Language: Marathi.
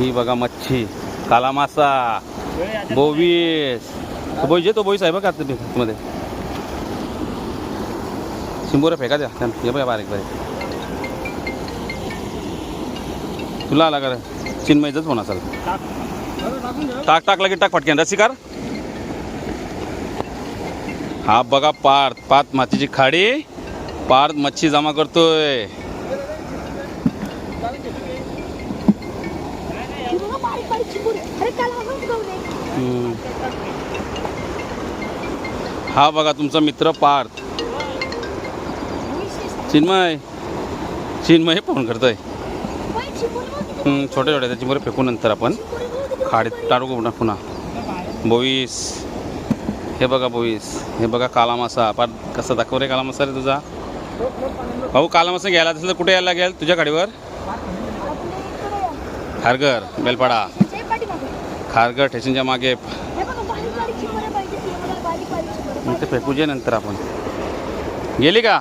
ही बघा मच्छी, काला मासा, बोवीस. तो बोईस आहे बघा मध्ये. शिंबोरे फेका द्या हे बघा बारीक बारीक. तुला आला का चिन्मयच फोन असेल. टाक लगेच टाक फटक्यान रसिकार. हा बघा पार्थ मातीची खाडी. पार्थ मच्छी जमा करतोय. हा बघा तुमचा मित्र पार्थ. चिन्मय फोन करतोय. छोटे छोटे त्याची बरं फेकून नंतर आपण खाडीत टाकू पुन्हा. बोईस हे बघा बोईस. हे बघा काला मासा. पार्थ कसा दाखव रे काला मासा रे तुझा. भाऊ काला मासा घ्यायला असेल तर कुठे यायला लागेल तुझ्या गाडीवर. खारघर बेलपाडा. खारघर स्टेशनच्या मागे. ते फेकूजे नंतर आपण. गेली का.